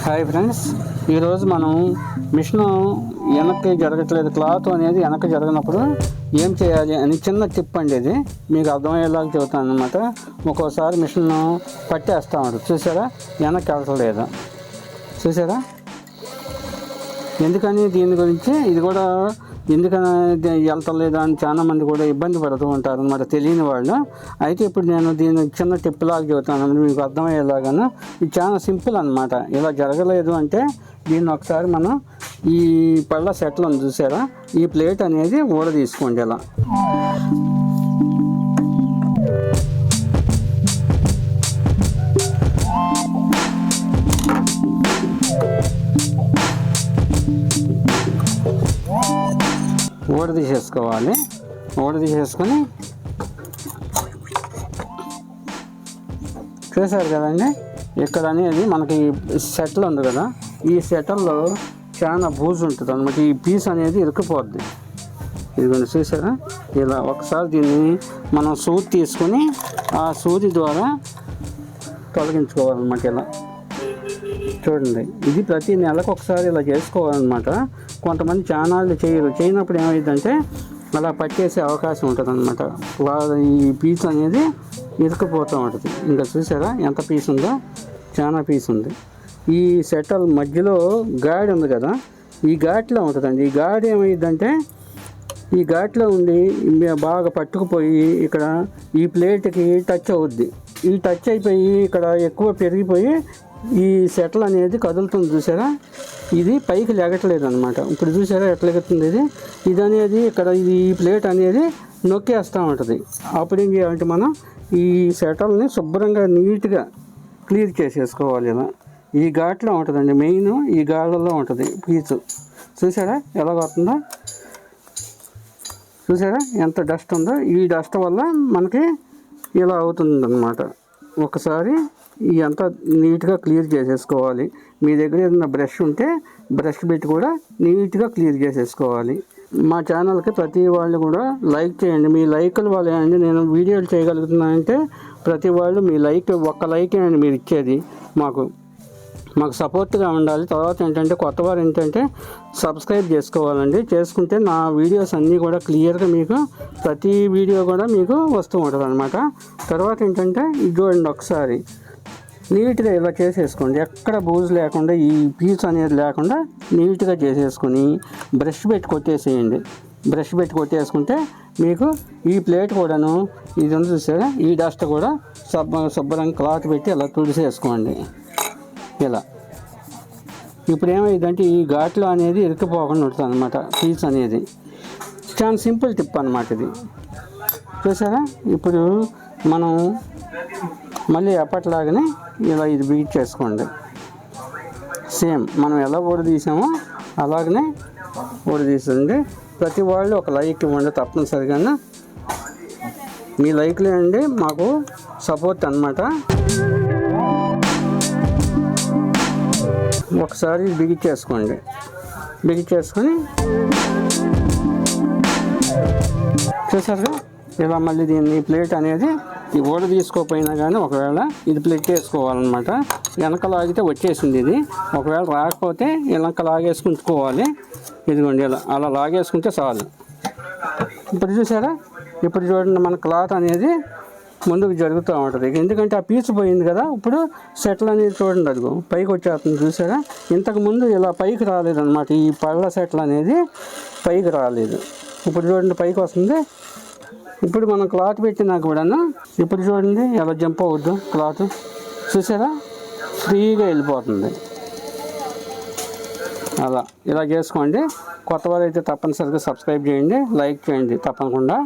Hi friends, ఈరోజు మనం machine వెనక్కి జరగట్లేదు, క్లాత్ అనేది వెనక్కి జరగనప్పుడు ఏం చేయాలి అని చిన్న టిప్ అండి. ఇది మీకు అర్థమయ్యేలాగా చెబుతాను అనమాట. ఒక్కోసారి మిషన్ పట్టేస్తూ ఉంటుంది, చూసారా, వెనక్కి వెళ్ళలేదు, చూసారా. ఎందుకని దీని గురించి ఇది కూడా ఎందుకని వెళ్తలేదు అని చాలామంది కూడా ఇబ్బంది పడుతూ ఉంటారు అన్నమాట, తెలియని వాళ్ళు. అయితే ఇప్పుడు నేను దీన్ని చిన్న టిప్ లాగా చెబుతాను మీకు అర్థమయ్యేలాగా. ఇది చాలా సింపుల్ అనమాట. ఇలా జరగలేదు అంటే దీన్ని ఒకసారి మనం ఈ పళ్ళ సెట్లు ఉంది చూసారా, ఈ ప్లేట్ అనేది ఊడ తీసుకోండి. ఇలా ఊడ తీసేసుకోవాలి. ఊడ తీసేసుకొని చూసారు కదండి, ఇక్కడ అనేది మనకి సెటిల్ ఉంది కదా, ఈ సెటిల్లో చాలా బూజు ఉంటుంది అనమాట. ఈ పీస్ అనేది ఇరుక్కుపోద్ది. ఇదిగోండి చూసారా, ఇలా ఒకసారి దీన్ని మనం సూది తీసుకొని ఆ సూది ద్వారా తొలగించుకోవాలన్నమాట. ఇలా చూడండి, ఇది ప్రతి నెలకు ఒకసారి ఇలా చేసుకోవాలన్నమాట. కొంతమంది ఛానళ్ళు చేయనప్పుడు ఏమైందంటే అలా పట్టేసే అవకాశం ఉంటుంది అనమాట. ఈ పీస్ అనేది ఇరుక్కుపోతూ ఉంటుంది. ఇంకా చూసారా ఎంత పీస్ ఉందో, చాలా పీస్ ఉంది. ఈ సెటల్ మధ్యలో గాడి ఉంది కదా, ఈ ఘాట్లో ఉంటుందండి. ఈ గాడి ఏమైందంటే ఈ ఘాట్లో ఉండి బాగా పట్టుకుపోయి ఇక్కడ ఈ ప్లేట్కి టచ్ అవుద్ది. ఈ టచ్ అయిపోయి ఇక్కడ ఎక్కువ పెరిగిపోయి ఈ సెటిల్ అనేది కదులుతుంది, చూసారా. ఇది పైకి లెగట్లేదు అనమాట. ఇప్పుడు చూసారా ఎట్లా ఎగుతుంది ఇది అనేది ఇక్కడ ఈ ప్లేట్ అనేది నొక్కేస్తూ ఉంటుంది. అప్పుడు ఏం చేయాలంటే మనం ఈ సెటల్ని శుభ్రంగా నీట్గా క్లియర్ చేసేసుకోవాలి. ఇలా ఈ ఘాట్లో ఉంటుందండి, మెయిన్ ఈ గాళ్ళల్లో ఉంటుంది పీచు. చూసారా ఎలా వస్తుందో, చూసారా ఎంత డస్ట్ ఉందో. ఈ డస్ట్ వల్ల మనకి ఇలా అవుతుంది అన్నమాట. ఒకసారి ఇదంతా నీట్గా క్లియర్ చేసేసుకోవాలి. మీ దగ్గర ఏదైనా బ్రష్ ఉంటే బ్రష్ పెట్టి కూడా నీట్గా క్లియర్ చేసేసుకోవాలి. మా ఛానల్కి ప్రతి వాళ్ళు కూడా లైక్ చేయండి. మీ లైకుల వల్లే అండి నేను వీడియోలు చేయగలుగుతున్నానంటే. ప్రతి వాళ్ళు మీ ఒక్క లైక్ అండి మీరు ఇచ్చేది మాకు సపోర్ట్గా ఉండాలి. తర్వాత ఏంటంటే కొత్తవారు ఏంటంటే సబ్స్క్రైబ్ చేసుకోవాలండి. చేసుకుంటే నా వీడియోస్ అన్నీ కూడా క్లియర్గా మీకు ప్రతి వీడియో కూడా మీకు వస్తూ ఉంటుంది అనమాట. తర్వాత ఏంటంటే ఇది చూడండి, ఒకసారి నీట్గా ఇలా చేసేసుకోండి. ఎక్కడ బూజు లేకుండా ఈ పీస్ అనేది లేకుండా నీట్గా చేసేసుకొని బ్రష్ పెట్టి కొట్టేసేయండి. బ్రష్ పెట్టి కొట్టేసుకుంటే మీకు ఈ ప్లేట్ కూడాను ఇది ఉంది చూసారా, ఈ డస్ట్ కూడా శుభ్రంగా క్లాత్ పెట్టి ఇలా తుడిసేసుకోండి. ఇలా ఇప్పుడు ఏమైందంటే ఈ ఘాట్లో అనేది ఇరుక్కుపోకుండా ఉంటుంది అనమాట పీస్ అనేది. చాలా సింపుల్ టిప్ అనమాట ఇది, చూసారా. ఇప్పుడు మనం మళ్ళీ ఎప్పటిలాగానే ఇలా ఇది బీట్ చేసుకోండి. సేమ్ మనం ఎలా ఊడ తీసామో అలాగనే ఊడ తీసండి. ప్రతి వాళ్ళు ఒక లైక్ ఇవ్వండి తప్పనిసరిగా. మీ లైక్లే అండి మాకు సపోర్ట్ అనమాట. ఒకసారి బిగించేసుకోండి. బిగించేసుకొని చూసారుగా ఇలా మళ్ళీ దీన్ని ప్లేట్ అనేది ఈ ఊడ తీసుకోకపోయినా కానీ ఒకవేళ ఇది ప్లేట్ వేసుకోవాలన్నమాట. వెనక లాగితే వచ్చేసింది ఇది. ఒకవేళ రాకపోతే వెనక లాగేసుకుంటుకోవాలి. ఇదిగోండి ఇలా అలా లాగేసుకుంటే చాలు. ఇప్పుడు చూసారా, ఇప్పుడు చూడండి మన క్లాత్ అనేది ముందుకు జరుగుతూ ఉంటుంది. ఎందుకంటే ఆ పీచు పోయింది కదా. ఇప్పుడు సెటిల్ అనేది చూడండి, అదిగో పైకి వచ్చేస్తుంది, చూసారా. ఇంతకుముందు ఇలా పైకి రాలేదన్నమాట. ఈ పళ్ళ సెటిల్ అనేది పైకి రాలేదు. ఇప్పుడు చూడండి పైకి వస్తుంది. ఇప్పుడు మనం క్లాత్ పెట్టినా కూడాను ఇప్పుడు చూడండి ఎలా జంప్ అవ్వద్దు క్లాత్, చూసారా, ఫ్రీగా వెళ్ళిపోతుంది. అలా ఇలా చేసుకోండి. కొత్త వారు అయితే తప్పనిసరిగా సబ్స్క్రైబ్ చేయండి, లైక్ చేయండి తప్పకుండా.